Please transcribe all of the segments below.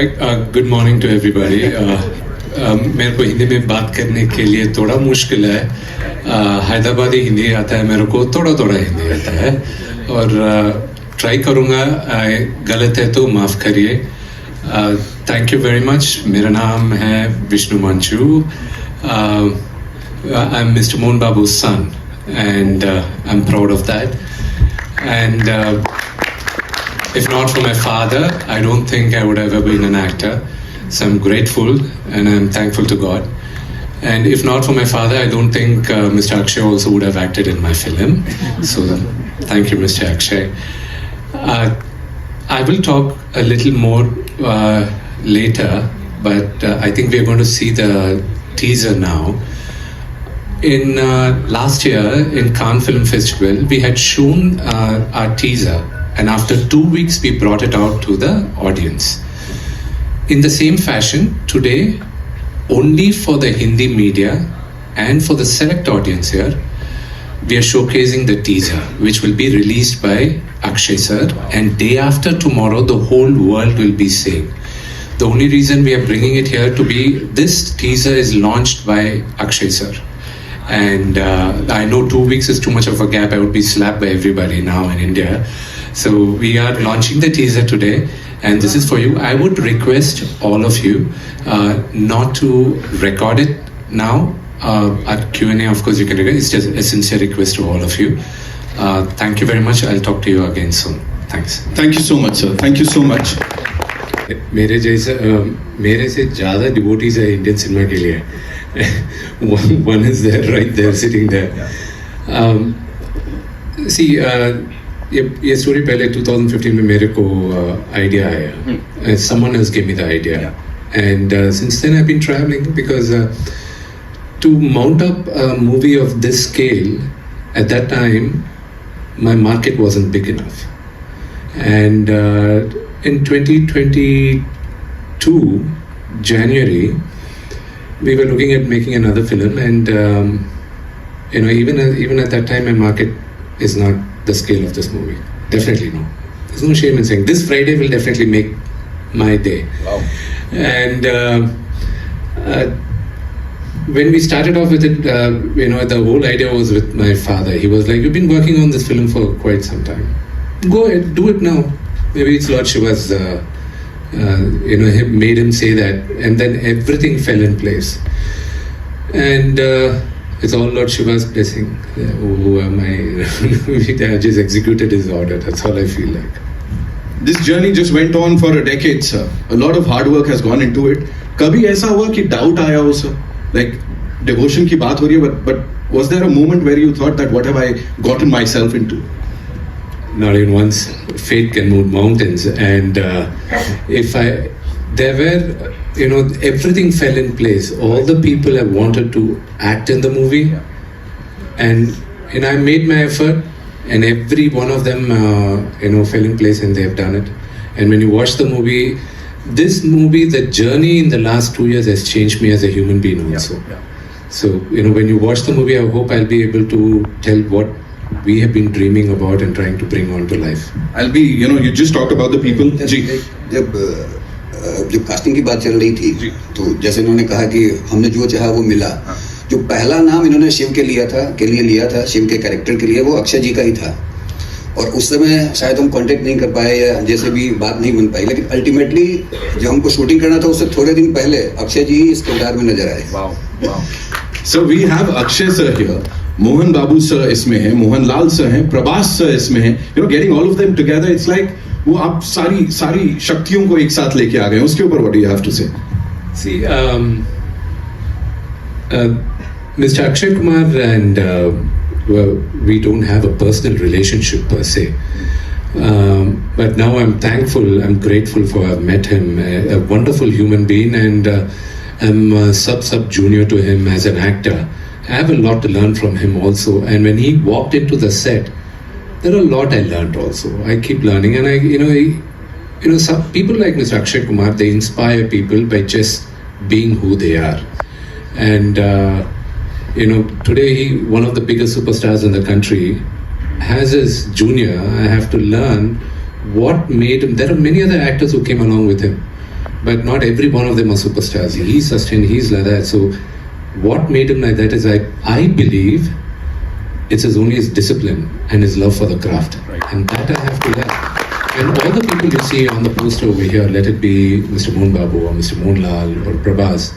Good morning to everybody. मेरे को हिंदी में बात करने के लिए थोड़ा मुश्किल है. हैदराबादी हिंदी आता है मेरे को, थोड़ा थोड़ा हिंदी आता है और ट्राई करूँगा. गलत है तो माफ़ करिए. Thank you very much. मेरा नाम है Vishnu Manchu. I am mister Mohan Babu's son and I'm proud of that. And if not for my father, I don't think I would have ever been an actor. So I'm grateful and I'm thankful to God. And if not for my father, I don't think Mr. Akshay also would have acted in my film. So thank you, Mr. Akshay. I will talk a little more later, but I think we are going to see the teaser now. In last year in Cannes Film Festival, we had shown our teaser. And after 2 weeks, we brought it out to the audience. In the same fashion, today, only for the Hindi media and for the select audience here, we are showcasing the teaser, which will be released by Akshay sir. And day after tomorrow, the whole world will be seeing. The only reason we are bringing it here to be, this teaser is launched by Akshay sir. And I know 2 weeks is too much of a gap. I would be slapped by everybody now in India. So we are launching the teaser today, and this is for you. I would request all of you not to record it now. At Q&A, of course, you can record. It's just a sincere request to all of you. Thank you very much. I'll talk to you again soon. Thanks. Thank you so much, sir. Thank you so much. मेरे से ज़्यादा devotees है Indian cinema के लिए. One is there, right there, sitting there. See. ये story पहले 2015 में मेरे को आइडिया आया. Someone else gave me the idea. And since then I've been traveling because to mount up a movie of this scale at that time my market wasn't big enough. And in 2022 January we were looking at making another film, and even at that time my market is not the scale of this movie. Definitely no. There's no shame in saying this Friday will definitely make my day. Wow. And when we started off with it, the whole idea was with my father. He was like, "You've been working on this film for quite some time. Go ahead, do it now." Maybe it's Lord Shiva's, made him say that, and then everything fell in place. And it's all Lord Shiva's blessing. Who am I? I just executed his order. That's all I feel like. This journey just went on for a decade, sir. A lot of hard work has gone into it. कभी ऐसा हुआ कि doubt आया हो, sir? Like devotion की बात हो रही है, but was there a moment where you thought that what have I gotten myself into? Not even once. Fate can move mountains, and there were, everything fell in place. All the people have wanted to act in the movie, and I made my effort, and every one of them, fell in place, and they have done it. And when you watch the movie, the journey in the last 2 years has changed me as a human being also. So, when you watch the movie, I hope I'll be able to tell what we have been dreaming about and trying to bring on to life. You just talked about the people. जब casting की बात चल रही थी, तो जैसे इन्होंने कहा कि हमने जो चाहा वो मिला. जो पहला नाम इन्होंने शिव के लिए लिया था, शिव के कैरेक्टर के लिए, वो अक्षय जी का ही था. और उस समय शायद हम कांटेक्ट नहीं कर पाए या जैसे भी बात नहीं बन पाई, लेकिन अल्टीमेटली जब हमको शूटिंग करना था उससे थोड़े दिन पहले अक्षय जी इस किरदार में नजर आए. So we have Akshay sir here. Mohan Babu sir इसमें है, मोहन लाल सर हैं, प्रभास सर इसमें हैं. Getting all of them together, it's like वो आप सारी शक्तियों को एक साथ लेके आ गए. उसके ऊपर what do you have to say? See, Mr. Akshay Kumar and we don't have a personal relationship per se, but now I'm thankful, I'm grateful for I've met him, a wonderful human being, and I'm sub junior to him as an actor. I have a lot to learn from him also, and when he walked into the set, there are a lot I learned also. I keep learning, and some people like Mr. Akshay Kumar, they inspire people by just being who they are. And today one of the biggest superstars in the country has his junior. I have to learn what made him. There are many other actors who came along with him, but not every one of them are superstars. He's sustained, he's like that. So what made him like that is I believe it's only his discipline and his love for the craft. And that I have to learn. And all the people you see on the poster over here, let it be Mr. Mohan Babu or Mr. Mohanlal or Prabhas,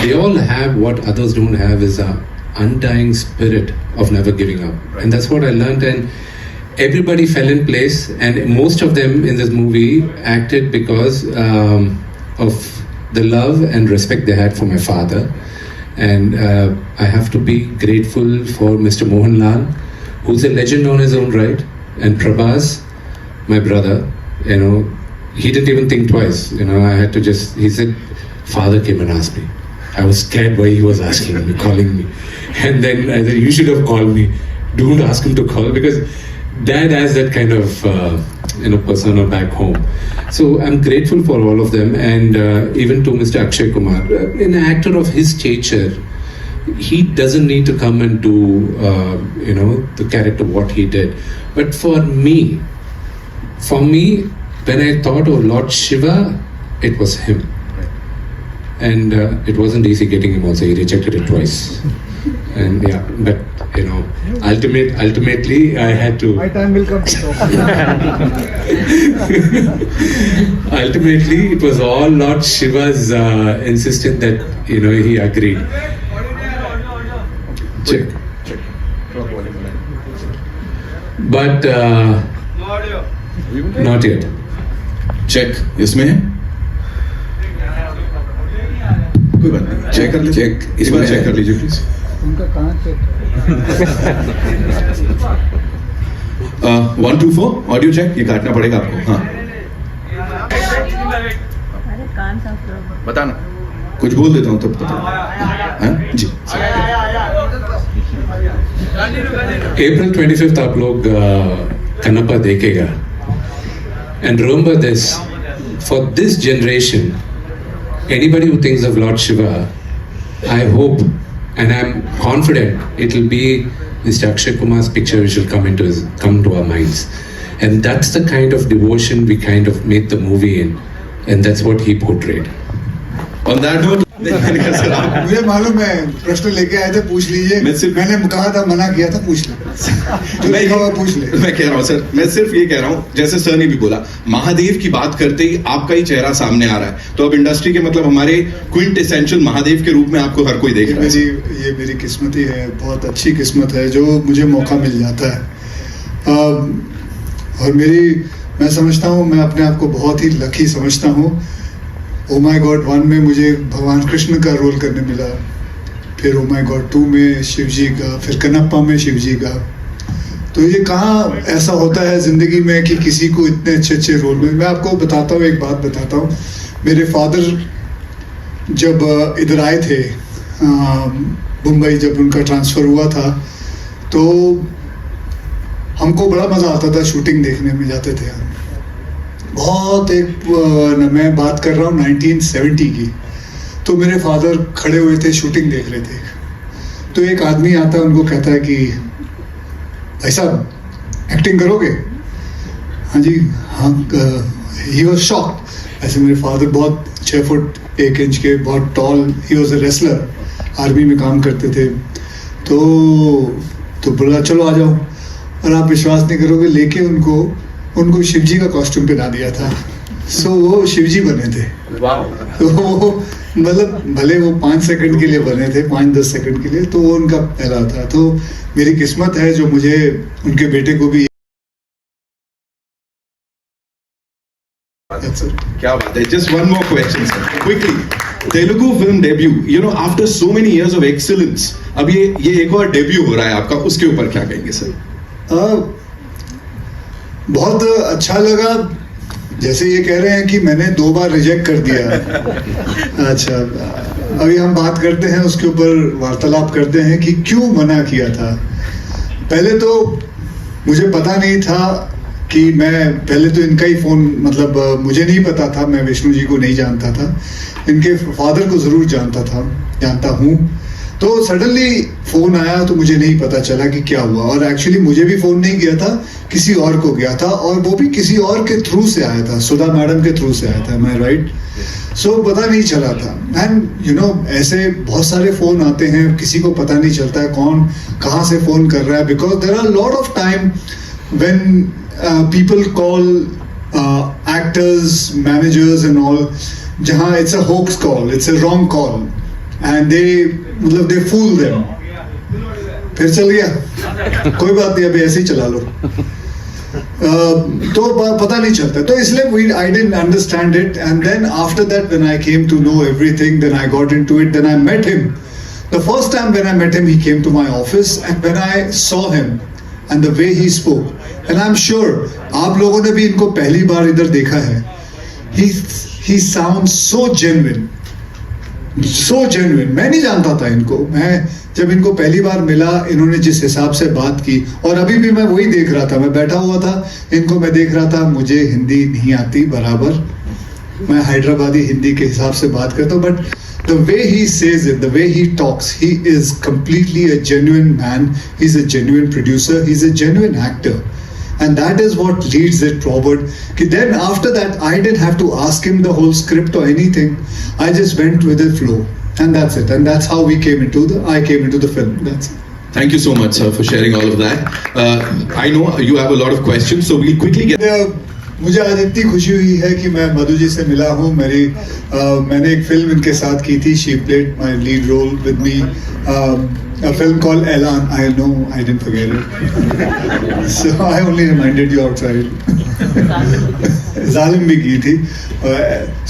they all have what others don't have, is a undying spirit of never giving up. And that's what I learned. And everybody fell in place, and most of them in this movie acted because of the love and respect they had for my father. And I have to be grateful for Mr. Mohanlal, who's a legend on his own right, and Prabhas, my brother. He didn't even think twice. I had to he said, father came and asked me. I was scared why he was asking me, calling me. And then I said, you should have called me. Don't ask him to call, because dad has that kind of persona back home. So I'm grateful for all of them, and even to Mr. Akshay Kumar, an actor of his stature, he doesn't need to come and do the character what he did. But for me, when I thought of Lord Shiva, it was him. And it wasn't easy getting him also. He rejected it twice. And yeah, but ultimately I had to. My time will come. Ultimately, it was all Lord Shiva's insistence that he agreed. Check. But not yet. Check इसमें है, कोई बात नहीं, check कर लीजिए, check इस बार check कर लीजिए प्लीज। उनका कहाँ चेक? 1 2 4 ऑडियो चेक, ये काटना पड़ेगा आपको। हाँ, बताना, कुछ बोल देता हूँ तब बता। जी, April 25th आप लोग कन्नप्पा देखेगा. And remember this, for this generation, anybody who thinks of Lord Shiva, I hope and I'm confident it will be Mr. Akshay Kumar's picture which will come to our minds. And that's the kind of devotion we kind of made the movie in, and that's what he portrayed. On that note, sir आप मुझे मालूम है, प्रश्न लेके आए थे, पूछ लीजिए। मैंने कहा था, मना किया था, पूछ ले। पूछ ले। मैं कह रहा हूँ सर, मैं सिर्फ ये कह रहा हूँ, जैसे सर ने भी बोला, महादेव की बात करते ही आपका ही चेहरा सामने आ रहा है, तो अब इंडस्ट्री के मतलब हमारे क्विंट एसेंशियल महादेव के रूप में आपको हर कोई देख रहा है। ये मेरी किस्मत ही है, बहुत अच्छी किस्मत है जो मुझे मौका मिल जाता है। और मैं समझता हूँ, मैं अपने आप को बहुत ही लकी समझता हूँ। ओ माय गॉड 1 में मुझे भगवान कृष्ण का रोल करने मिला, फिर ओ माय गॉड 2 में शिव जी का, फिर कन्नप्पा में शिव जी का। तो ये कहाँ ऐसा होता है ज़िंदगी में कि किसी को इतने अच्छे रोल में। मैं आपको बताता हूँ, एक बात बताता हूँ। मेरे फादर जब इधर आए थे मुंबई, जब उनका ट्रांसफ़र हुआ था, तो हमको बड़ा मज़ा आता था, शूटिंग देखने में जाते थे हम। बहुत मैं बात कर रहा हूँ 1970 की। तो मेरे फादर खड़े हुए थे, शूटिंग देख रहे थे। तो एक आदमी आता है, उनको कहता है कि भाई साहब एक्टिंग करोगे? हाँ जी, हाँ। He was shocked. ऐसे मेरे फादर बहुत 6 फुट 1 इंच के, बहुत tall, he was a wrestler, army में काम करते थे। तो बोला चलो आ जाओ। और आप विश्वास नहीं करोगे, लेके उनको शिवजी का कॉस्ट्यूम पहना दिया था। सो वो शिवजी बने थे। तो मतलब भले वो 5 सेकंड के लिए बने थे, 5-10 सेकंड के लिए, तो वो उनका पहला था। तो मेरी किस्मत है जो मुझे उनके बेटे को भी। क्या बात है। Just one more question, sir. Quickly, Telugu film debut. After so many years of excellence, अब ये एक और डेब्यू हो रहा है आपका, उसके ऊपर क्या कहेंगे सर? बहुत अच्छा लगा। जैसे ये कह रहे हैं कि मैंने 2 बार रिजेक्ट कर दिया। अच्छा, अभी हम बात करते हैं, उसके ऊपर वार्तालाप करते हैं कि क्यों मना किया था। पहले तो मुझे पता नहीं था कि पहले तो इनका ही फ़ोन, मतलब मुझे नहीं पता था, मैं विष्णु जी को नहीं जानता था। इनके फादर को ज़रूर जानता हूँ। तो सडनली फोन आया तो मुझे नहीं पता चला कि क्या हुआ, और एक्चुअली मुझे भी फोन नहीं गया था, किसी और को गया था, और वो भी किसी और के थ्रू से आया था, सुधा मैडम के थ्रू से आया था, मैं राइट? सो पता नहीं चला था। एंड यू नो ऐसे बहुत सारे फोन आते हैं, किसी को पता नहीं चलता है कौन कहाँ से फोन कर रहा है, because there are lot of time when people call actors, managers and all, जहाँ it's a hoax call, it's a wrong call, and they fool them. फिर चल गया, कोई बात नहीं, अभी ऐसे ही चला लो। तो पता नहीं चलता, तो इसलिए I didn't understand it, and then after that when I came to know everything, then I got into it, then I met him. The first time when I met him, he came to my office, and when I saw him and the way he spoke, and I am sure आप लोगों ने भी इनको पहली बार इधर देखा है, he sounds so genuine, so genuine. मैं नहीं जानता था इनको, मैं जब इनको पहली बार मिला, इन्होंने जिस हिसाब से बात की, और अभी भी मैं वही देख रहा था, मैं बैठा हुआ था, इनको मैं देख रहा था, मुझे हिंदी नहीं आती बराबर, मैं हैदराबादी हिंदी के हिसाब से बात करता हूँ, but the way he says it, the way he talks, he is completely a genuine man, he's a genuine producer, he's a genuine actor. And that is what leads it forward. Then after that, I didn't have to ask him the whole script or anything. I just went with the flow, and that's it. And that's how I came into the film. That's it. Thank you so much, sir, for sharing all of that. I know you have a lot of questions, so we'll quickly get. मुझे आज इतनी खुशी हुई है कि मैं मधु जी से मिला हूँ। मैंने एक फिल्म इनके साथ की थी, she played my lead role with me, a film called Elan. I know I didn't forget it. So I only reminded you outside. Zalim भी की थी.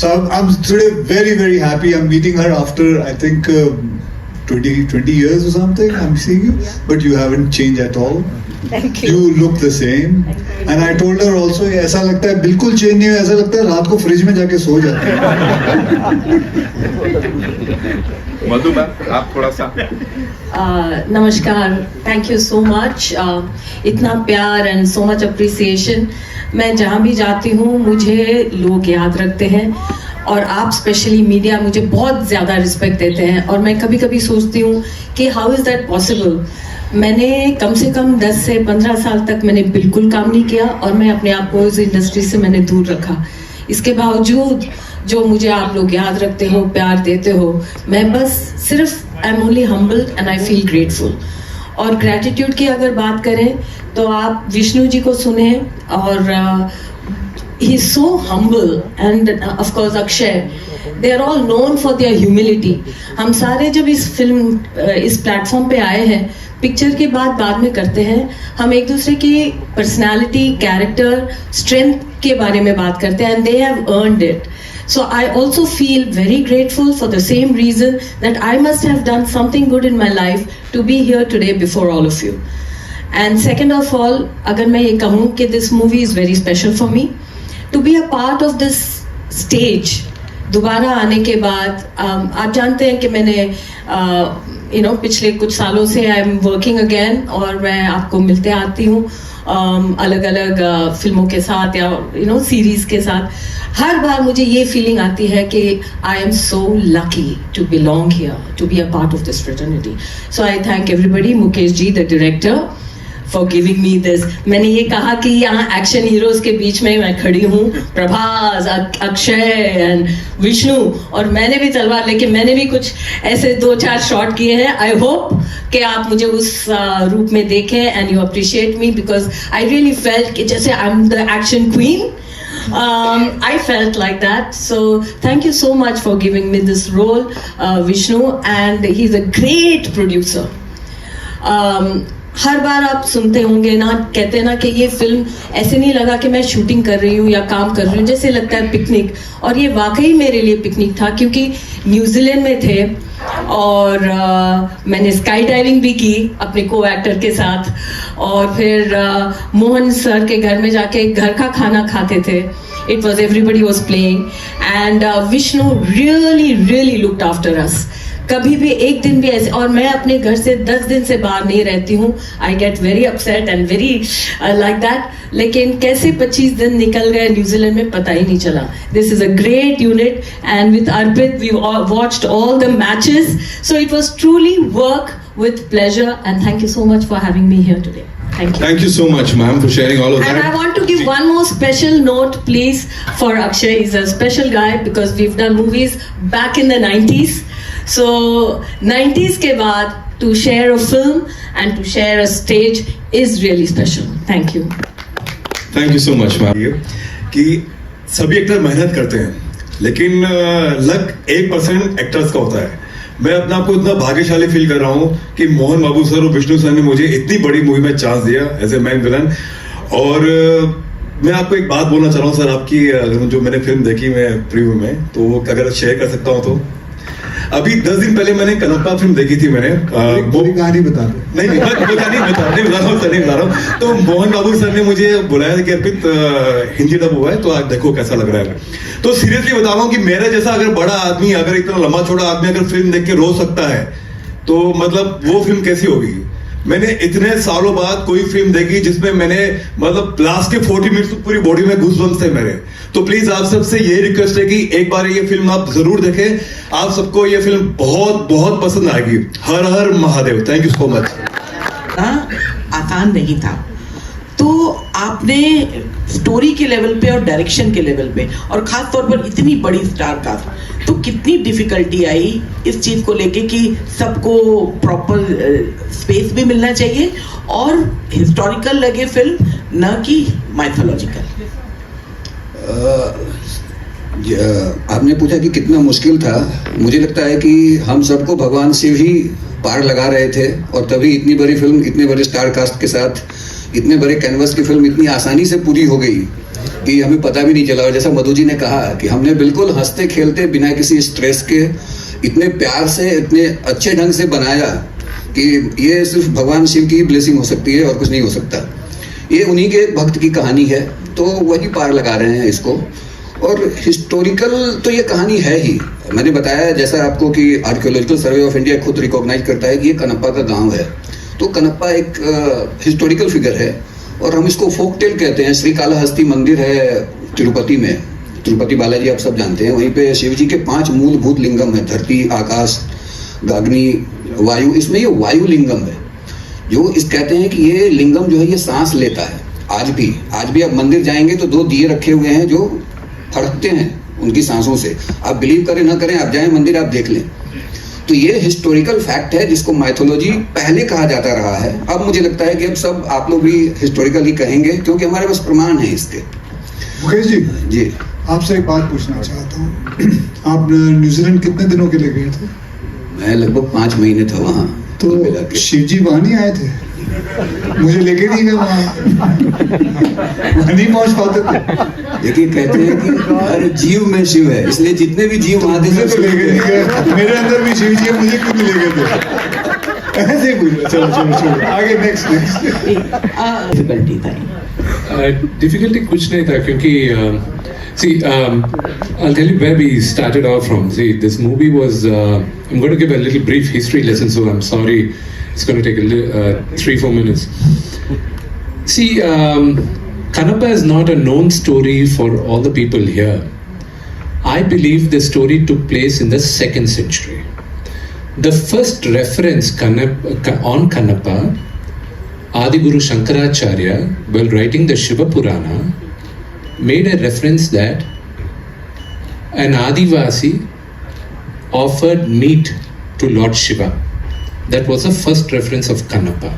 So I'm today very happy. I'm meeting her after I think 20 years or something. I'm seeing you, but you haven't changed at all. Thank you. You look the same. And I told her also, ऐसा लगता है बिल्कुल change नहीं हुआ, ऐसा लगता है रात को फ्रिज में जाके सो जाते हैं। मधु मैम, आप थोड़ा सा। नमस्कार, थैंक यू सो मच, इतना प्यार एंड सो मच अप्रिसिएशन। मैं जहाँ भी जाती हूँ मुझे लोग याद रखते हैं, और आप स्पेशली मीडिया मुझे बहुत ज़्यादा रिस्पेक्ट देते हैं, और मैं कभी कभी सोचती हूँ कि हाउ इज़ दैट पॉसिबल। मैंने कम से कम 10 से 15 साल तक मैंने बिल्कुल काम नहीं किया, और मैं अपने आप को इस इंडस्ट्री से मैंने दूर रखा। इसके बावजूद जो मुझे आप लोग याद रखते हो, प्यार देते हो, मैं बस सिर्फ I am only humbled and I feel grateful. और ग्रैटिट्यूड की अगर बात करें तो आप विष्णु जी को सुने, और he is so humble, and of course Akshay, they are all known for their humility. हम सारे जब इस प्लेटफॉर्म पे आए हैं, पिक्चर के बाद में करते हैं, हम एक दूसरे की पर्सनालिटी, कैरेक्टर, स्ट्रेंथ के बारे में बात करते हैं, and they have earned it. So I also feel very grateful for the same reason that I must have done something good in my life to be here today before all of you. And second of all, अगर मैं ये कहूँ कि this movie is very special for me. To be a part of this stage, दोबारा आने के बाद, आप जानते हैं कि मैंने पिछले कुछ सालों से आई एम वर्किंग अगेन, और मैं आपको मिलते आती हूँ अलग अलग फिल्मों के साथ या सीरीज के साथ। हर बार मुझे ये फीलिंग आती है कि I am so lucky to belong here, to be a part of this fraternity. So I thank everybody, Mukesh ji the director, for giving me this. मैंने ये कहा कि यहाँ एक्शन हीरोज के बीच में मैं खड़ी हूँ, प्रभास, अक्षय एंड विष्णु, और मैंने भी तलवार लेके मैंने भी कुछ ऐसे 2-4 शॉट किए हैं। आई होप कि आप मुझे उस रूप में देखें and you appreciate me, because I really felt कि जैसे I am the action queen. I felt like that. So thank you so much for giving me this role, Vishnu, and he's a great producer. हर बार आप सुनते होंगे ना, कहते हैं ना कि ये फिल्म ऐसे नहीं लगा कि मैं शूटिंग कर रही हूँ या काम कर रही हूँ, जैसे लगता है पिकनिक। और ये वाकई मेरे लिए पिकनिक था, क्योंकि न्यूजीलैंड में थे और मैंने स्काई डाइविंग भी की अपने को एक्टर के साथ, और फिर मोहन सर के घर में जाके घर का खाना खाते थे. It was everybody was playing and Vishnu really looked after us. कभी भी एक दिन भी ऐसे, और मैं अपने घर से 10 दिन से बाहर नहीं रहती हूँ. I get very upset and very like that. लेकिन कैसे 25 दिन निकल गए न्यूजीलैंड में पता ही नहीं चला. This is a great unit and with Arpit we watched all the matches. So it was truly work with pleasure, and thank you so much for having me here today. Thank you. Thank you so much, ma'am, for sharing all of And that. I want to give one more special note, please, for Akshay. He's a special guy because we've done movies back in the 90s. So 90s के बाद to share a film and to share a stage is really special. Thank you. Thank you so much, ma'am. कि सभी actor मेहनत करते हैं लेकिन luck 1% actors का होता है. मैं अपने आप को इतना भाग्यशाली फील कर रहा हूँ कि मोहन बाबू सर और विष्णु सर ने मुझे इतनी बड़ी मूवी में चांस दिया एज ए मैन विलन. और मैं आपको एक बात बोलना चाह रहा हूँ सर, आपकी जो मैंने फिल्म देखी मैं प्रीव्यू में, तो वो अगर शेयर कर सकता हूँ तो. अभी 10 दिन पहले मैंने कनप्पा फिल्म देखी थी मैंने. पूरी कहानी बता दो. नहीं नहीं बता रहा हूँ. तो मोहन बाबू सर ने मुझे बुलाया था कि अर्पित हिंदी डब हुआ है तो आज देखो कैसा लग रहा है. तो सीरियसली बता रहा हूँ कि मेरा जैसा अगर बड़ा आदमी, अगर इतना लंबा छोटा आदमी अगर फिल्म देख के रो सकता है तो मतलब वो फिल्म कैसी होगी. मैंने इतने सालों बाद कोई फिल्म देखी जिसमें मैंने मतलब लास्ट के 40 मिनट्स पूरी बॉडी में गूज़बम्प्स थे मेरे. तो प्लीज आप सबसे ये रिक्वेस्ट है कि एक बार ये फिल्म आप जरूर देखें. आप सबको ये फिल्म बहुत बहुत पसंद आएगी. हर हर Mahadev. Thank you so much. आसान नहीं था. तो आपने स्टोरी के लेवल पे और डायरेक्शन के लेवल पे और खास तौर पर इतनी बड़ी स्टार कास्ट, तो कितनी डिफिकल्टी आई इस चीज को लेके कि सबको प्रॉपर स्पेस भी मिलना चाहिए और हिस्टोरिकल लगे फिल्म, न कि माइथोलॉजिकल. आपने पूछा कि कितना मुश्किल था. मुझे लगता है कि हम सबको भगवान शिव ही पार लगा रहे थे और तभी इतनी बड़ी फिल्म, इतने बड़े स्टार कास्ट के साथ, इतने बड़े कैनवस की फिल्म इतनी आसानी से पूरी हो गई कि हमें पता भी नहीं चला. और जैसा मधु जी ने कहा कि हमने बिल्कुल हंसते खेलते बिना किसी स्ट्रेस के इतने प्यार से, इतने अच्छे ढंग से बनाया कि ये सिर्फ भगवान शिव की ब्लेसिंग हो सकती है और कुछ नहीं हो सकता. ये उन्हीं के भक्त की कहानी है तो वही पार लगा रहे हैं इसको. और हिस्टोरिकल तो ये कहानी है ही. मैंने बताया जैसा आपको कि आर्कियोलॉजिकल सर्वे ऑफ इंडिया खुद रिकॉग्नाइज करता है कि ये कनप्पा का गांव है. तो कनप्पा एक हिस्टोरिकल फिगर है और हम इसको फोक टेल कहते हैं. श्री कालाहस्ती मंदिर है तिरुपति में, तिरुपति बालाजी आप सब जानते हैं. वहीं पे शिव जी के 5 मूलभूत लिंगम है, धरती, आकाश, गाग्नि, वायु. इसमें ये वायु लिंगम है जो इस कहते हैं कि ये लिंगम जो है ये सांस लेता है. आज भी आप मंदिर जाएंगे तो 2 दिए रखे हुए हैं जो फड़कते हैं उनकी सांसों से. आप बिलीव करें ना करें, आप जाएं मंदिर, आप देख लें. तो ये हिस्टोरिकल फैक्ट है जिसको माइथोलॉजी पहले कहा जाता रहा है. अब मुझे लगता है कि अब सब आप लोग भी हिस्टोरिकल ही कहेंगे क्योंकि हमारे पास प्रमाण है इसके. मुकेश जी आपसे एक बात पूछना चाहता हूँ. आप न्यूजीलैंड कितने दिनों के लिए गए थे? मैं लगभग 5 महीने था वहाँ. तो शिव जी वहाँ नहीं आए थे? मुझे लेके नहीं गए वहाँ नहीं पहुँच पाते थे. देखिए कहते हैं कि हर जीव में शिव है, इसलिए जितने भी जीव वहाँ थे तो लेके नहीं गए. मेरे अंदर भी शिव जी है, मुझे क्यों नहीं लेके थे? ऐसे ही पूछा. चलो आगे नेक्स्ट. डिफिकल्टी था. डिफिकल्टी कुछ नहीं था क्योंकि see, I'll tell you where we started off from. See, this movie was. I'm going to give a little brief history lesson, so I'm sorry. It's going to take 3-4 minutes. See, Kanappa is not a known story for all the people here. I believe the story took place in the 2nd century. The first reference on Kanappa, Adi Guru Shankaracharya, while writing the Shiva Purana, made a reference that an Adivasi offered meat to Lord Shiva. That was the first reference of Kanappa,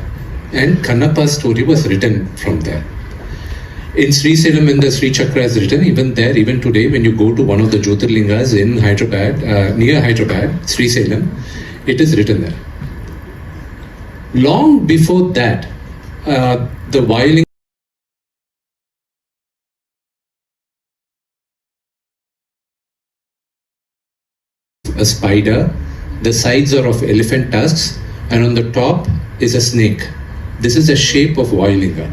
and Kanappa's story was written from there. In Sri Salem, when the Sri Chakra is written, even there, even today, when you go to one of the Jyotirlingas in Hyderabad, near Hyderabad, Sri Salem, it is written there. Long before that, the violin a spider, the sides are of elephant tusks, and on the top is a snake. This is the shape of Vayulinga.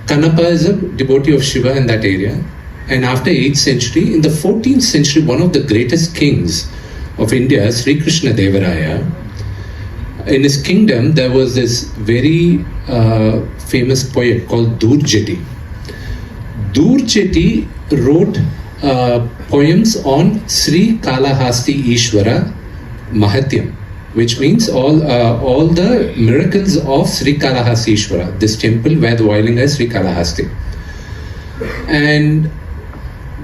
Kanappa is a devotee of Shiva in that area, and after 8th century, in the 14th century, one of the greatest kings of India, Sri Krishna Devaraya, in his kingdom there was this very famous poet called Durjeti. Durjeti wrote poems on Sri Kalahasti Ishwara Mahatyam, which means all the miracles of Sri Kalahasti Ishwara, this temple where the Vailinga is Sri Kalahasti. And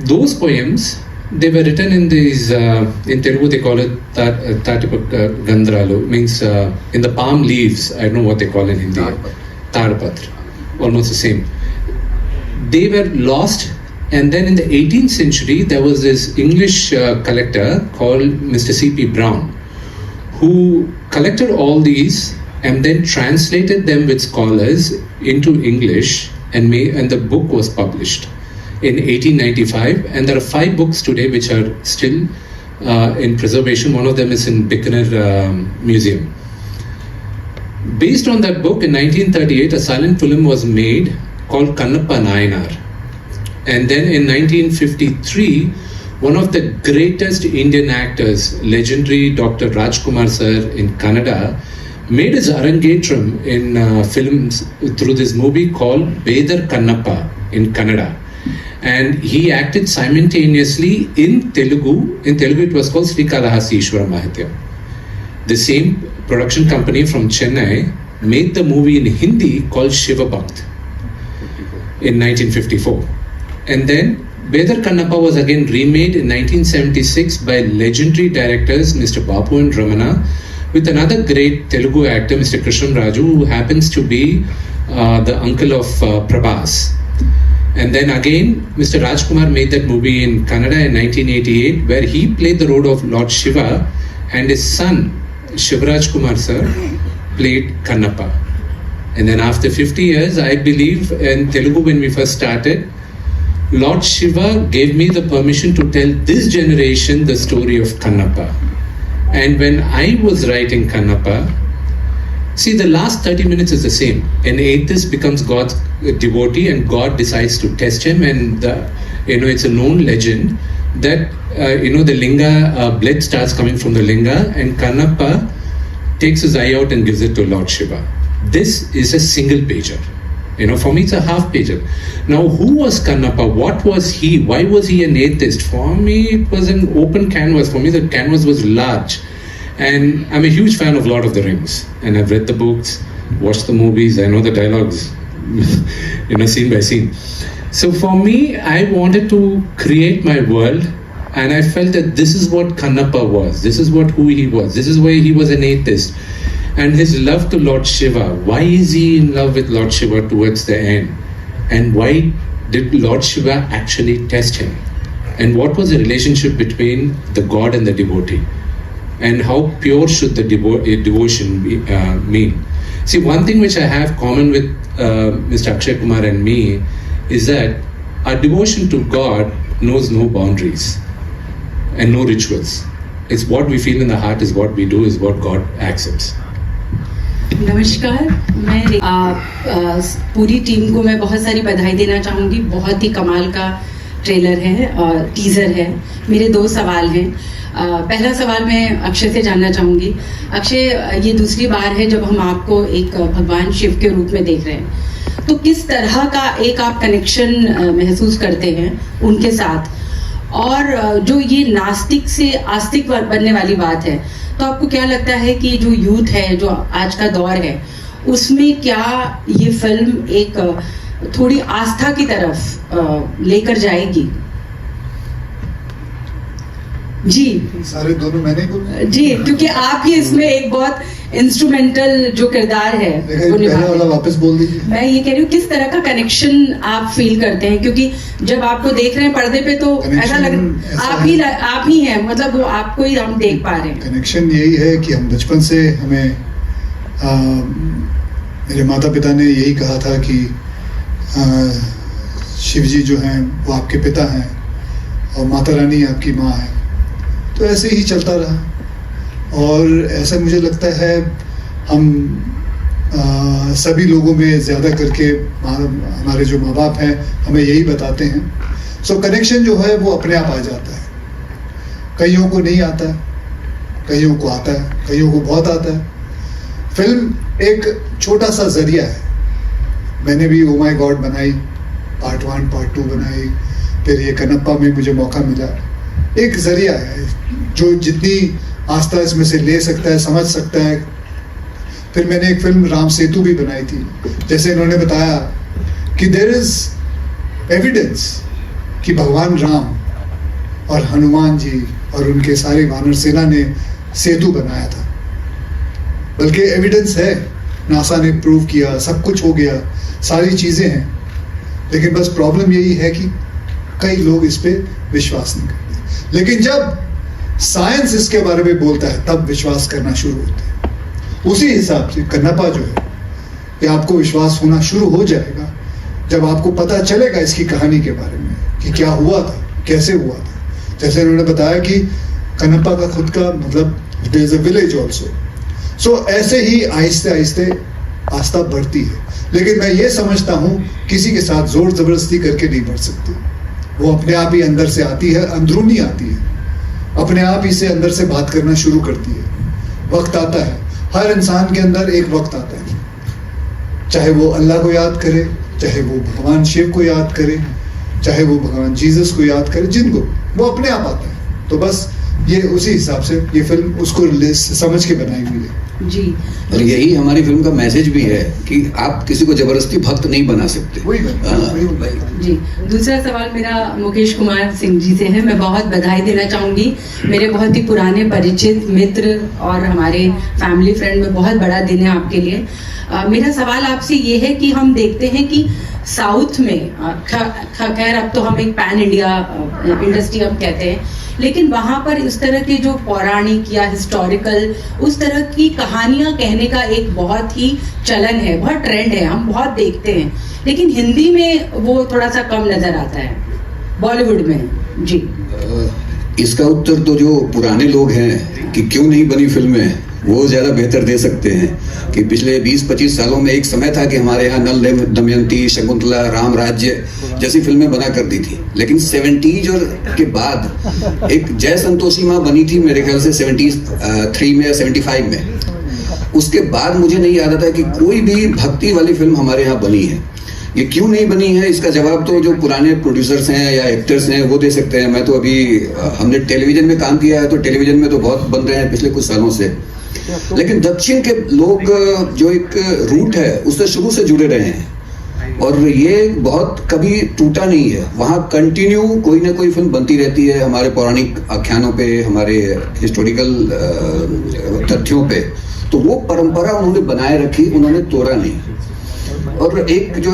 those poems, they were written in these, in Telugu they call it Tatipa Gandralu, means in the palm leaves, I don't know what they call in Hindi. Tadapatra, almost the same. They were lost, and then in the 18th century there was this English collector called Mr. C.P. Brown, who collected all these and then translated them with scholars into English, and the book was published in 1895, and there are 5 books today which are still in preservation. One of them is in Bikaner Museum. Based on that book, in 1938, a silent film was made called Kannappa Nayanar. And then in 1953, one of the greatest Indian actors, legendary Dr. Rajkumar sir in Kannada, made his Arangetram in films through this movie called Bedar Kannappa in Kannada. And he acted simultaneously in Telugu. In Telugu it was called Sri Kalahasti Ishwara Mahatyam. The same production company from Chennai made the movie in Hindi called Shiva Bhakt in 1954. And then Bedar Kannappa was again remade in 1976 by legendary directors Mr. Babu and Ramana, with another great Telugu actor, Mr. Krishnam Raju, who happens to be the uncle of Prabhas. And then again, Mr. Rajkumar made that movie in Kannada in 1988, where he played the role of Lord Shiva, and his son, Shivraj Kumar sir, played Kannappa. And then after 50 years, I believe in Telugu when we first started, Lord Shiva gave me the permission to tell this generation the story of Kannappa. And when I was writing Kannappa, see, the last 30 minutes is the same. An atheist becomes God's devotee and God decides to test him, and it's a known legend that the linga, blood starts coming from the linga, and Kannappa takes his eye out and gives it to Lord Shiva. This is a single pager. For me it's a half pager. Now, who was Kannappa? What was he? Why was he an atheist? For me it was an open canvas. For me the canvas was large. And I'm a huge fan of Lord of the Rings, and I've read the books, watched the movies, I know the dialogues, scene by scene. So for me, I wanted to create my world, and I felt that this is what Kannappa was, this is who he was, this is why he was an atheist. And his love to Lord Shiva, why is he in love with Lord Shiva towards the end? And why did Lord Shiva actually test him? And what was the relationship between the god and the devotee? And how pure should the devotion mean? See, one thing which I have common with Mr. Akshay Kumar and me is that our devotion to God knows no boundaries and no rituals. It's what we feel in the heart is what we do, is what God accepts. नमस्कार, मैं पूरी team को मैं बहुत सारी बधाई देना चाहूँगी। बहुत ही कमाल का ट्रेलर है और टीज़र है। मेरे 2 सवाल हैं। पहला सवाल मैं अक्षय से जानना चाहूँगी। अक्षय, ये दूसरी बार है जब हम आपको एक भगवान शिव के रूप में देख रहे हैं, तो किस तरह का एक आप कनेक्शन महसूस करते हैं उनके साथ? और जो ये नास्तिक से आस्तिक बनने वाली बात है, तो आपको क्या लगता है कि जो यूथ है, जो आज का दौर है, उसमें क्या ये फिल्म एक थोड़ी आस्था की तरफ लेकर जाएगी? जी, सारे दोनों मैंने बोला जी, क्योंकि आप ही इसमें एक बहुत इंस्ट्रूमेंटल जो किरदार है वो निभा रहे हैं। वापस बोल दीजिए। मैं ये कह रही हूँ, किस तरह का कनेक्शन आप फील करते हैं? क्योंकि जब आपको देख रहे हैं पर्दे पे तो ऐसा लग आप ही हैं, मतलब वो आपको ही हम देख पा रहे हैं। कनेक्शन यही है कि हम बचपन से हमें मेरे माता पिता ने यही कहा था कि शिव जी जो हैं वो आपके पिता हैं और माता रानी आपकी माँ है। तो ऐसे ही चलता रहा और ऐसा मुझे लगता है हम सभी लोगों में ज़्यादा करके हमारे जो माँ बाप हैं हमें यही बताते हैं। सो कनेक्शन जो है वो अपने आप आ जाता है, कईयों को नहीं आता कईयों को आता है, कईयों को बहुत आता है। फिल्म एक छोटा सा जरिया है। मैंने भी ओ माय गॉड बनाई, पार्ट 1 पार्ट 2 बनाई, फिर ये कनप्पा में मुझे मौका मिला। एक जरिया है जो जितनी आस्था इसमें से ले सकता है, समझ सकता है। फिर मैंने एक फिल्म राम सेतु भी बनाई थी। जैसे इन्होंने बताया कि देयर इज एविडेंस कि भगवान राम और हनुमान जी और उनके सारे वानर सेना ने सेतु बनाया था, बल्कि एविडेंस है, नासा ने प्रूव किया, सब कुछ हो गया, सारी चीजें हैं। लेकिन बस प्रॉब्लम यही है कि कई लोग इस पे विश्वास नहीं करते। लेकिन जब साइंस इसके बारे में बोलता है तब विश्वास करना शुरू होता है। उसी हिसाब से कन्नप्पा जो है ये आपको विश्वास होना शुरू हो जाएगा जब आपको पता चलेगा इसकी कहानी के बारे में कि क्या हुआ था, कैसे हुआ था। जैसे उन्होंने बताया कि कन्नप्पा का खुद का मतलब there is a village also. So ऐसे ही आहिस्ते आहिस्ते आस्था बढ़ती है। लेकिन मैं ये समझता हूँ किसी के साथ जोर जबरदस्ती करके नहीं बढ़ सकती। वो अपने आप ही अंदर से आती है, अंदरूनी आती है, अपने आप ही से अंदर से बात करना शुरू करती है। वक्त आता है, हर इंसान के अंदर एक वक्त आता है, चाहे वो अल्लाह को याद करे, चाहे वो भगवान शिव को याद करे, चाहे वो भगवान जीसस को याद करे, जिनको वो अपने आप आता है। तो बस ये उसी हिसाब से ये फिल्म उसको समझ के बनाई हुई है। जी, और यही हमारी फिल्म का मैसेज भी है कि आप किसी को जबरदस्ती भक्त नहीं बना सकते। जी। दूसरा सवाल मेरा मुकेश कुमार सिंह जी से है। मैं बहुत बधाई देना चाहूँगी, मेरे बहुत ही पुराने परिचित मित्र और हमारे फैमिली फ्रेंड में बहुत बड़ा दिन है आपके लिए। मेरा सवाल आपसे ये है कि हम देखते हैं कि साउथ में खैर अब तो हम एक पैन इंडिया इंडस्ट्री अब कहते हैं, लेकिन वहाँ पर इस तरह के जो पौराणिक या हिस्टोरिकल उस तरह की कहानियाँ कहने का एक बहुत ही चलन है, बहुत ट्रेंड है, हम बहुत देखते हैं। लेकिन हिंदी में वो थोड़ा सा कम नजर आता है, बॉलीवुड में। जी, इसका उत्तर तो जो पुराने लोग हैं कि क्यों नहीं बनी फिल्में, वो ज्यादा बेहतर दे सकते हैं। कि पिछले 20-25 सालों में एक समय था कि हमारे यहाँ नल दमयंती, शकुंतला, राम राज्य जैसी फिल्में बना कर दी थी। लेकिन 70s और के बाद एक जय संतोषी माँ बनी थी मेरे ख्याल से 73 में या 75 में। उसके बाद मुझे नहीं याद आता कि कोई भी भक्ति वाली फिल्म हमारे यहाँ बनी है। ये क्यों नहीं बनी है, इसका जवाब तो जो पुराने प्रोड्यूसर्स हैं या एक्टर्स हैं वो दे सकते हैं। मैं तो अभी हमने टेलीविजन में काम किया है, तो टेलीविजन में तो बहुत बन रहे हैं पिछले कुछ सालों से। लेकिन दक्षिण के लोग जो एक रूट है उससे शुरू से जुड़े रहे हैं और ये बहुत कभी टूटा नहीं है। वहाँ कंटिन्यू कोई ना कोई फिल्म बनती रहती है हमारे पौराणिक आख्यानों पे, हमारे हिस्टोरिकल तथ्यों पे। तो वो परंपरा उन्होंने बनाए रखी, उन्होंने तोड़ा नहीं। और एक जो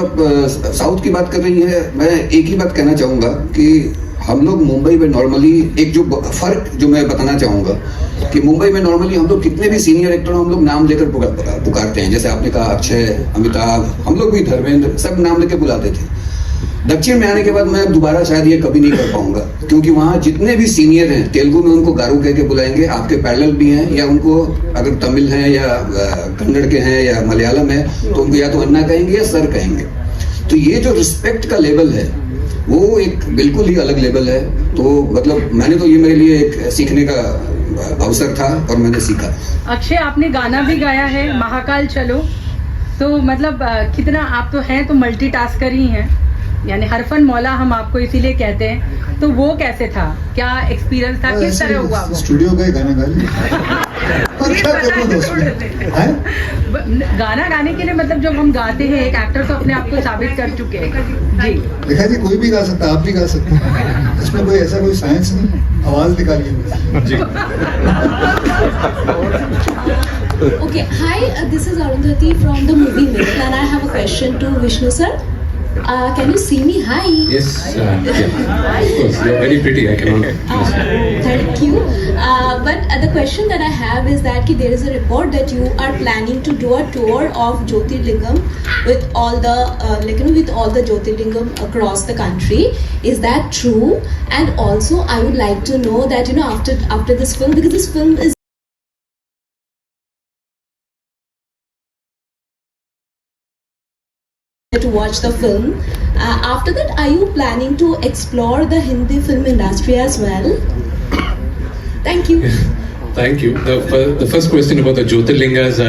साउथ की बात कर रही है, मैं एक ही बात कहना चाहूँगा कि हम लोग मुंबई में नॉर्मली एक जो फर्क जो मैं बताना चाहूँगा कि मुंबई में नॉर्मली हम लोग कितने भी सीनियर एक्टर हम लोग नाम लेकर पुकारते हैं। जैसे आपने कहा अक्षय, अमिताभ, हम लोग भी धर्मेंद्र, सब नाम लेकर बुलाते थे। दक्षिण में आने के बाद मैं दोबारा शायद ये कभी नहीं कर पाऊंगा, क्योंकि वहाँ जितने भी सीनियर हैं तेलुगु में उनको गारू कह के बुलाएंगे, आपके पैरेलल भी हैं, या उनको अगर तमिल हैं या कन्नड़ के हैं या मलयालम है तो उनको या तो अन्ना कहेंगे या सर कहेंगे। तो ये जो रिस्पेक्ट का लेवल है वो एक बिल्कुल ही अलग लेवल है। तो मतलब मैंने तो ये मेरे लिए एक सीखने का अवसर था और मैंने सीखा। अक्षय, आपने गाना भी गाया है महाकाल चलो, तो मतलब कितना आप तो हैं तो मल्टीटास्कर ही हैं, यानी हरफन मौला हम आपको इसीलिए कहते हैं। तो वो कैसे था, क्या एक्सपीरियंस था, किस तरह हुआ वो? स्टूडियो का गाना गा लिया और क्या करूं दोस्तों, गाना गाने के लिए मतलब जब हम गाते हैं एक एक्टर तो अपने आप को साबित कर चुके हैं। जी देखा जी, कोई भी गा सकता है, आप भी गा सकते हैं, इसमें कोई ऐसा कोई साइंस नहीं, आवाज निकालिए। Okay, hi, this is Arundhati from the movie Myth and I have a question to Vishnu sir. Can you see me? Hi. Yes, yeah, of course. You're very pretty. I cannot. Thank you. But the question that I have is that there is a report that you are planning to do a tour of Jyotirlingam with all the with all the Jyotirlingam across the country. Is that true? And also, I would like to know that after this film, because this film is to watch the film. After that, are you planning to explore the Hindi film industry as well? Thank you. Thank you. The first question about the Jyotirlingas,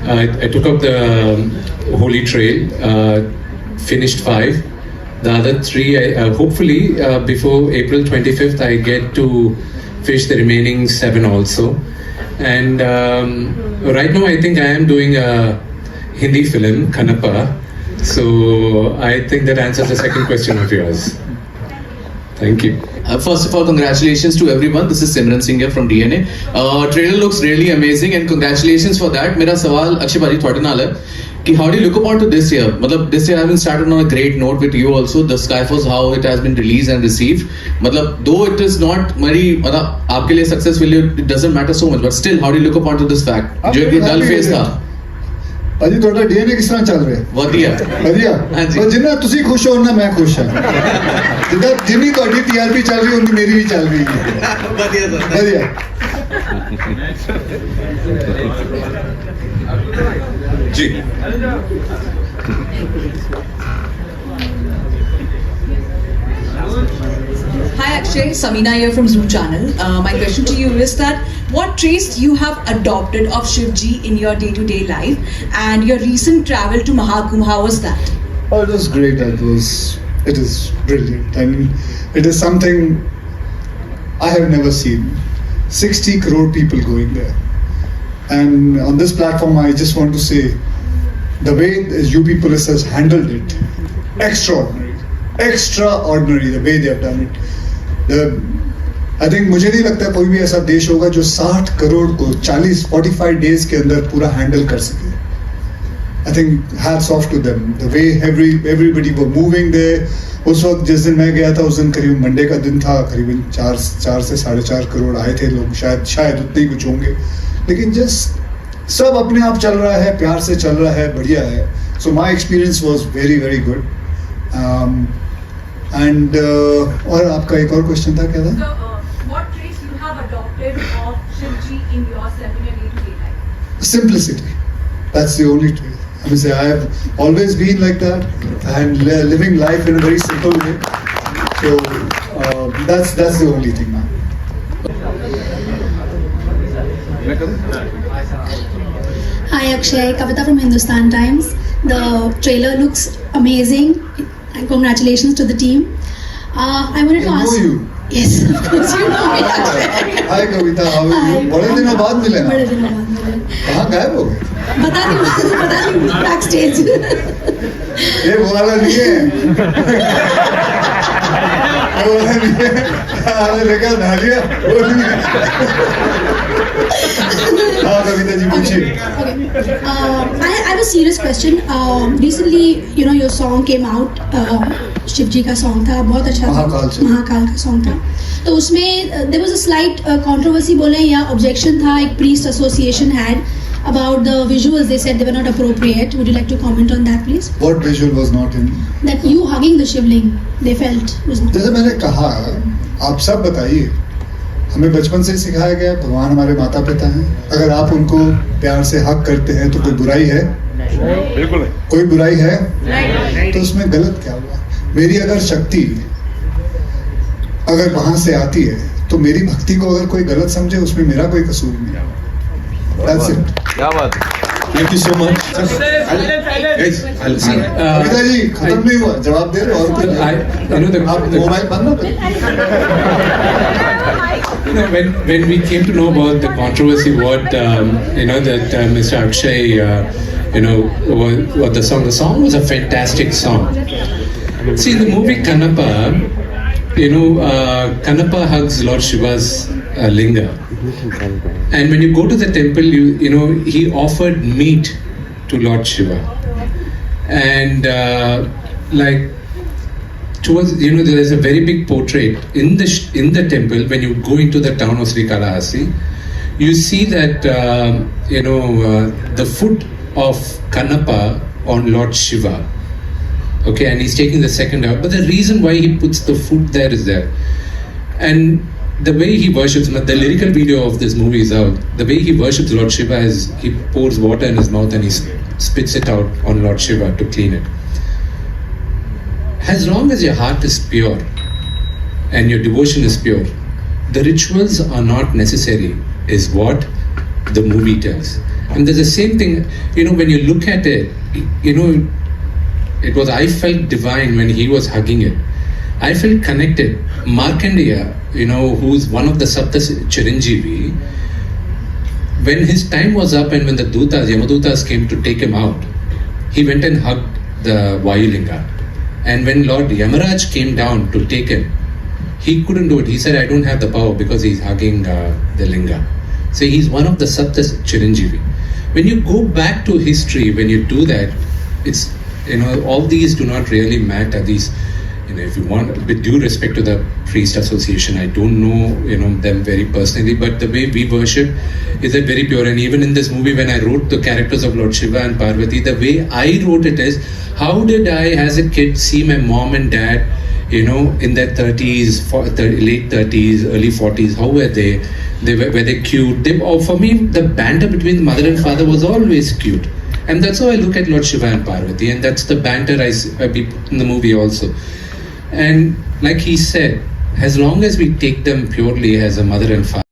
I took up the Holy Trail, finished 5. The other 3, hopefully before April 25th, I get to fish the remaining 7 also. And right now, I think I am doing a Hindi film, Kanapa. So I think that answers the second question of yours. Thank you. First of all, congratulations to everyone. This is Simran Singh here from DNA. Trailer looks really amazing and congratulations for that. मेरा सवाल अक्षय भाजी थोड़े नाल है कि how do you look forward to this year? मतलब this year having started on a great note with you also. The Skyforce, how it has been released and received. मतलब though it is not very मतलब आपके लिए successful, it doesn't matter so much. But still, how do you look forward to this fact? जो एक dull phase था. ਭਾਜੀ ਤੁਹਾਡਾ DNA ਕਿਸ ਤਰ੍ਹਾਂ ਚੱਲ ਰਿਹਾ? ਵਧੀਆ ਵਧੀਆ ਪਰ ਜਿੰਨਾ ਤੁਸੀਂ ਖੁਸ਼ ਹੋ ਨਾ ਮੈਂ ਖੁਸ਼ ਹਾਂ ਜਿੱਦਾਂ ਜਿੰਨੀ ਤੁਹਾਡੀ ਟੀਆਰਪੀ ਚੱਲ ਰਹੀ ਉਨੀ ਮੇਰੀ ਵੀ ਚੱਲ ਰਹੀ ਹੈ ਵਧੀਆ ਸਰ ਵਧੀਆ जी Hi Akshay, Samina here from Zoo Channel. My question to you is that what traits you have adopted of Shivji in your day-to-day life and your recent travel to Mahakumbh, how was that? Oh, it was great. It is brilliant. I mean, it is something I have never seen. 60 crore people going there. And on this platform, I just want to say, the way the UP Police has handled it, extraordinary, the way they have done it. I think मुझे नहीं लगता कोई भी ऐसा देश होगा जो 60 करोड़ को 45 डेज के अंदर पूरा हैंडल कर सके. I think hats off to them. The way everybody were moving there. उस वक्त जिस दिन मैं गया था उस दिन करीब मंडे का दिन था, करीबन 4 से 4.5 करोड़ आए थे लोग, शायद उतने ही कुछ होंगे, लेकिन जस्ट सब अपने आप चल रहा है, प्यार से चल रहा है, बढ़िया है. So my experience was very good. And और आपका एक और क्वेश्चन था क्या था? What traits you have adopted of Shivji in yourself in your day-to-day life? Simplicity. That's the only trait. I mean, I have always been like that and living life in a very simple way. So that's the only thing, man. Hi Akshay, Kavita from Hindustan Times. The trailer looks amazing. And congratulations to the team. I wanted to ask. I know you. Yes, of course you know me. Hi Kavita, how are you? बड़े दिनों बाद मिले ना. बड़े दिनों बाद मिले. कहाँ गायब हो गए? बता दी बैक स्टेज. ये वो वाला नहीं है. वो वाला नहीं है. अरे लेकर ना लिया. वो नहीं है. हाँ कविता जी पूछिए. Okay. I have a serious question. Recently, your song came out. Shivji का सॉन्ग था, बहुत अच्छा महाकाल का सॉन्ग था. तो उसमें there was a slight controversy बोले या objection था, एक priest association had about the visuals. They said they were not appropriate. Would you like to comment on that, please? What visual was not in? That you hugging the shivling, they felt was not. जैसे मैंने कहा, आप सब बताइए. हमें बचपन से सिखाया गया भगवान हमारे माता पिता हैं. अगर आप उनको प्यार से हक करते हैं तो कोई बुराई है? बिल्कुल नहीं. कोई बुराई है? नहीं. तो उसमें गलत क्या हुआ? मेरी अगर शक्ति अगर वहां से आती है तो मेरी भक्ति को अगर कोई गलत समझे उसमें मेरा कोई कसूर नहीं. That's it. क्या बात. Thank you so much. Kavita ji खत्म नहीं हुआ, जवाब दे रहे हो और कोई. आप मोबाइल बंद ना करें. When we came to know about the controversy, what that Mr. Akshay, what the song was a fantastic song. See, in the movie Kanapa, Kanapa hugs Lord Shiva's linga, and when you go to the temple, he offered meat to Lord Shiva, and towards there's a very big portrait in the temple. When you go into the town of Srikalahasti, you see that the foot of Kanapa on Lord Shiva. Okay, and he's taking the second out. But the reason why he puts the foot there is there, and the way he worships. The lyrical video of this movie is out. The way he worships Lord Shiva is he pours water in his mouth and he spits it out on Lord Shiva to clean it. As long as your heart is pure and your devotion is pure, the rituals are not necessary is what the movie tells. And there's the same thing, when you look at it, it was, I felt divine when he was hugging it. I felt connected. Markandeya, who's one of the Sapta Chiranjeevi, when his time was up and when the Yamadutas came to take him out, he went and hugged the Vayulinga. And when Lord Yamaraj came down to take him, he couldn't do it. He said, I don't have the power because he's hugging the Linga. So he's one of the Sapta Chiranjeevi. When you go back to history, when you do that, it's, all these do not really matter. These, if you want, with due respect to the priest association, I don't know, them very personally, but the way we worship is that very pure. And even in this movie, when I wrote the characters of Lord Shiva and Parvati, the way I wrote it is, how did I, as a kid, see my mom and dad, in their 30s, late 30s, early 40s, how were they? Were they cute? For me, the banter between the mother and father was always cute. And that's how I look at Lord Shiva and Parvati, and that's the banter I put in the movie also. And like he said, as long as we take them purely as a mother and father,